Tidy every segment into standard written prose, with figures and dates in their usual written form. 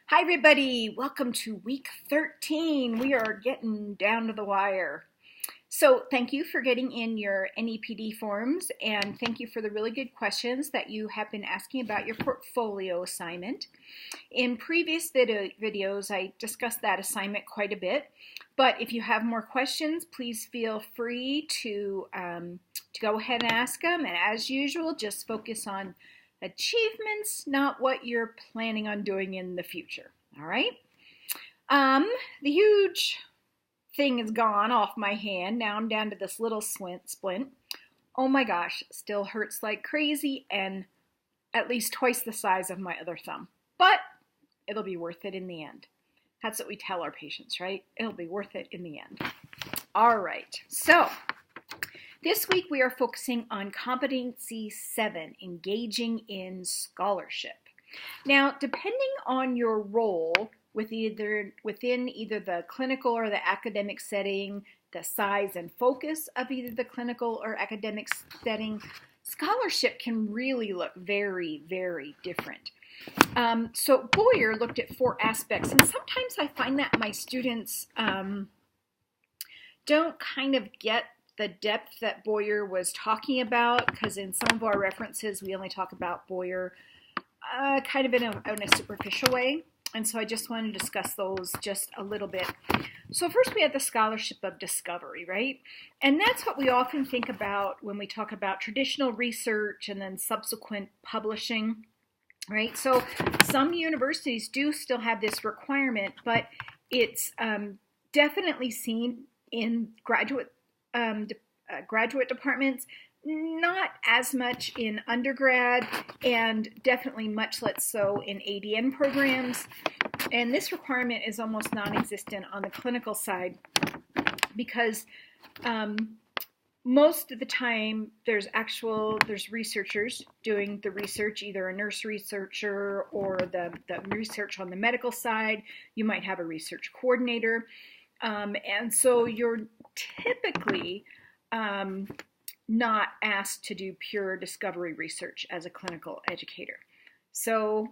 Hi, everybody. Welcome to week 13. We are getting down to the wire. So thank you for getting in your NEPD forms, and thank you for the really good questions that you have been asking about your portfolio assignment. In previous videos, I discussed that assignment quite a bit, but if you have more questions, please feel free to go ahead and ask them, and as usual, just focus on achievements, not what you're planning on doing in the future. All right. The huge thing is gone off my hand. Now I'm down to this little splint. Oh my gosh, still hurts like crazy and at least twice the size of my other thumb. But it'll be worth it in the end. That's what we tell our patients, right? It'll be worth it in the end. All right. So this week we are focusing on competency 7, engaging in scholarship. Now, depending on your role within either the clinical or the academic setting, the size and focus of either the clinical or academic setting, scholarship can really look very, very different. So Boyer looked at 4 aspects, and sometimes I find that my students don't kind of get the depth that Boyer was talking about, because in some of our references we only talk about Boyer kind of in a superficial way, and so I just want to discuss those just a little bit. So first we have the scholarship of discovery, right? And that's what we often think about when we talk about traditional research and then subsequent publishing, right? So some universities do still have this requirement, but it's definitely seen in graduate departments, not as much in undergrad, and definitely much less so in ADN programs. And this requirement is almost non-existent on the clinical side because most of the time there's researchers doing the research, either a nurse researcher or the research on the medical side. You might have a research coordinator. And so you're typically not asked to do pure discovery research as a clinical educator. So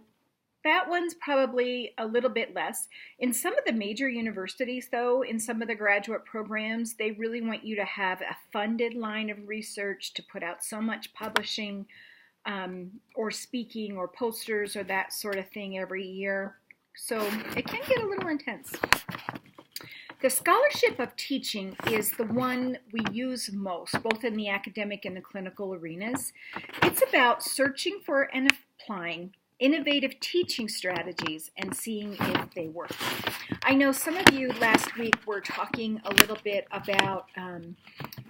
that one's probably a little bit less. In some of the major universities, though, in some of the graduate programs, they really want you to have a funded line of research to put out so much publishing or speaking or posters or that sort of thing every year. So it can get a little intense. The scholarship of teaching is the one we use most, both in the academic and the clinical arenas. It's about searching for and applying innovative teaching strategies and seeing if they work. I know some of you last week were talking a little bit about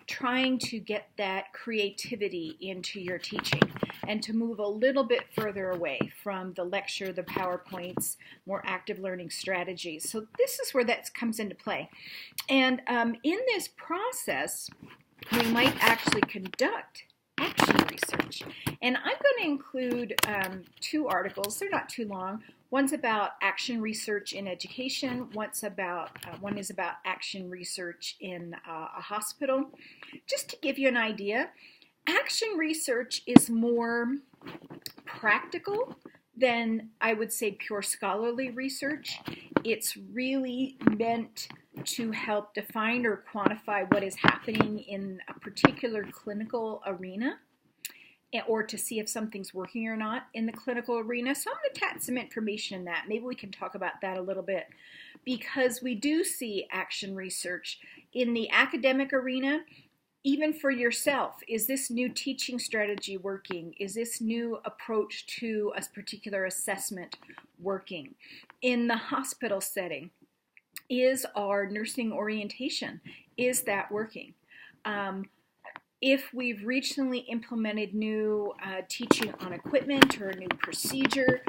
trying to get that creativity into your teaching and to move a little bit further away from the lecture, the PowerPoints, more active learning strategies. So this is where that comes into play. And in this process, we might actually conduct action research. And I'm going to include 2 articles. They're not too long. One's about action research in education. One is about action research in a hospital. Just to give you an idea, action research is more practical than, I would say, pure scholarly research. It's really meant to help define or quantify what is happening in a particular clinical arena, or to see if something's working or not in the clinical arena. So I'm going to attach some information in that. Maybe we can talk about that a little bit, because we do see action research in the academic arena. Even for yourself, is this new teaching strategy working? Is this new approach to a particular assessment working? In the hospital setting, is our nursing orientation, is that working? If we've recently implemented new teaching on equipment or a new procedure,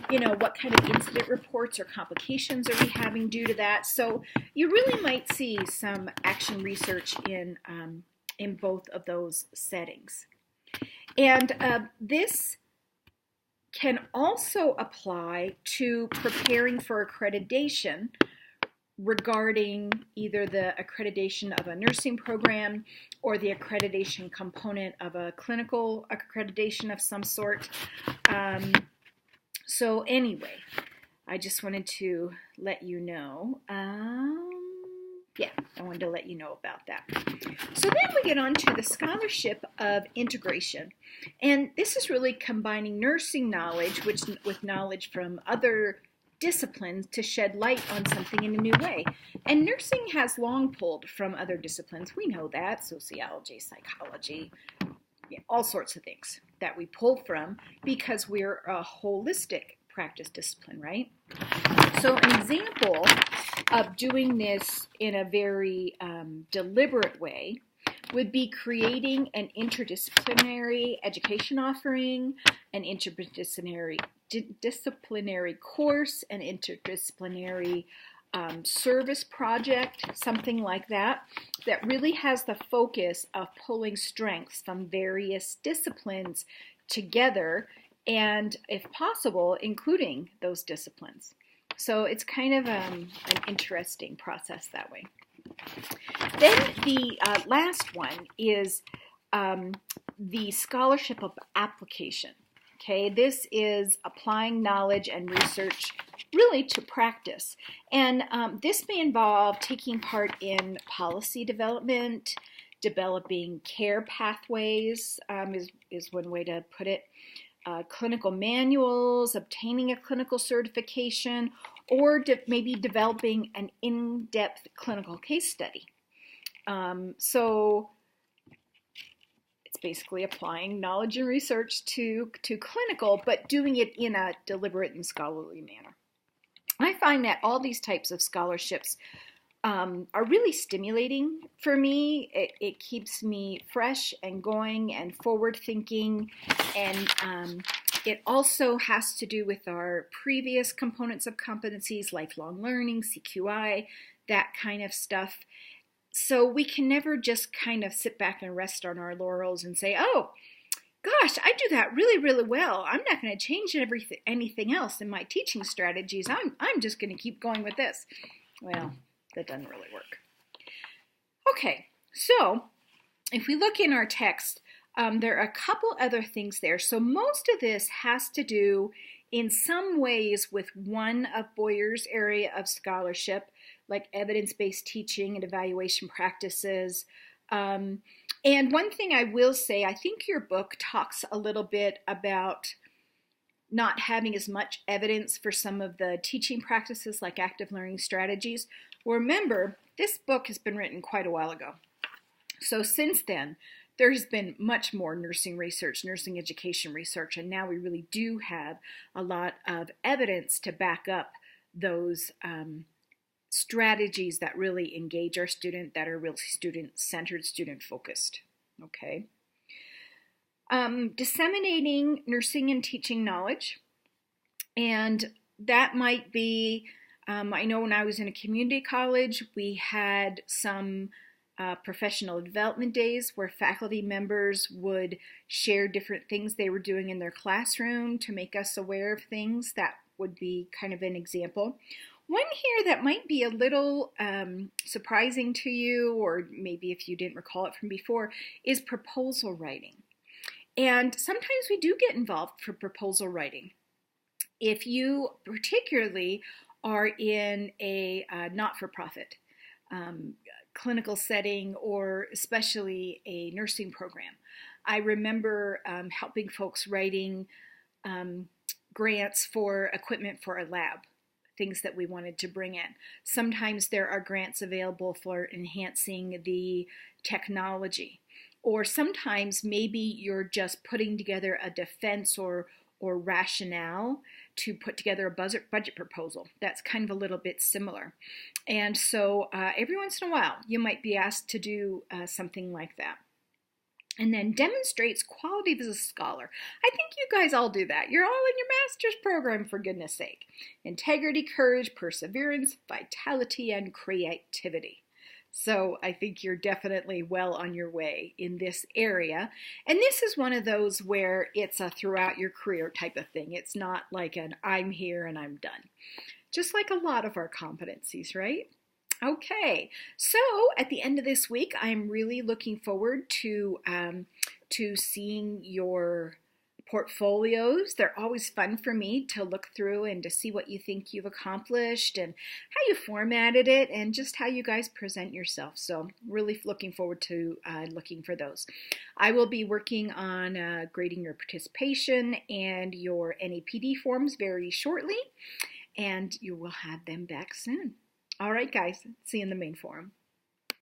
what kind of incident reports or complications are we having due to that? So you really might see some action research in both of those settings. And this can also apply to preparing for accreditation regarding either the accreditation of a nursing program or the accreditation component of a clinical accreditation of some sort. So anyway, I just wanted to let you know. Yeah, I wanted to let you know about that. So then we get on to the scholarship of integration. And this is really combining nursing knowledge with knowledge from other disciplines to shed light on something in a new way. And nursing has long pulled from other disciplines. We know that, sociology, psychology, all sorts of things that we pull from because we're a holistic practice discipline, right? So an example of doing this in a very deliberate way would be creating an interdisciplinary education offering, an interdisciplinary course, an interdisciplinary service project, something like that, that really has the focus of pulling strengths from various disciplines together and, if possible, including those disciplines. So it's kind of an interesting process that way. Then the last one is the scholarship of application. Okay, this is applying knowledge and research really to practice. And this may involve taking part in policy development, developing care pathways is one way to put it, clinical manuals, obtaining a clinical certification, or maybe developing an in-depth clinical case study. So it's basically applying knowledge and research to clinical, but doing it in a deliberate and scholarly manner. I find that all these types of scholarships are really stimulating for me. It keeps me fresh and going and forward thinking, and it also has to do with our previous components of competencies, lifelong learning, CQI, that kind of stuff. So we can never just kind of sit back and rest on our laurels and say, oh, gosh, I do that really, really well. I'm not going to change anything else in my teaching strategies. I'm just going to keep going with this. Well, that doesn't really work. Okay, so if we look in our text, there are a couple other things there. So most of this has to do in some ways with one of Boyer's area of scholarship, like evidence-based teaching and evaluation practices. And one thing I will say, I think your book talks a little bit about not having as much evidence for some of the teaching practices like active learning strategies. Remember, this book has been written quite a while ago. So since then, there's been much more nursing research, nursing education research, and now we really do have a lot of evidence to back up those strategies that really engage our student, that are really student-centered, student-focused. Okay. Disseminating nursing and teaching knowledge, and that might be, I know when I was in a community college, we had some professional development days where faculty members would share different things they were doing in their classroom to make us aware of things. That would be kind of an example. One here that might be a little surprising to you, or maybe if you didn't recall it from before, is proposal writing. And sometimes we do get involved for proposal writing. If you particularly are in a not-for-profit clinical setting, or especially a nursing program. I remember helping folks writing grants for equipment for a lab, things that we wanted to bring in. Sometimes there are grants available for enhancing the technology, or sometimes maybe you're just putting together a defense or rationale to put together a budget proposal. That's kind of a little bit similar. And so every once in a while, you might be asked to do something like that. And then demonstrates quality as a scholar. I think you guys all do that. You're all in your master's program, for goodness sake. Integrity, courage, perseverance, vitality, and creativity. So I think you're definitely well on your way in this area. And this is one of those where it's a throughout your career type of thing. It's not like an I'm here and I'm done. Just like a lot of our competencies, right? Okay, so at the end of this week, I'm really looking forward to seeing your portfolios. They're always fun for me to look through and to see what you think you've accomplished and how you formatted it and just how you guys present yourself. So really looking forward to looking for those. I will be working on grading your participation and your NAPD forms very shortly, and you will have them back soon. All right, guys, see you in the main forum.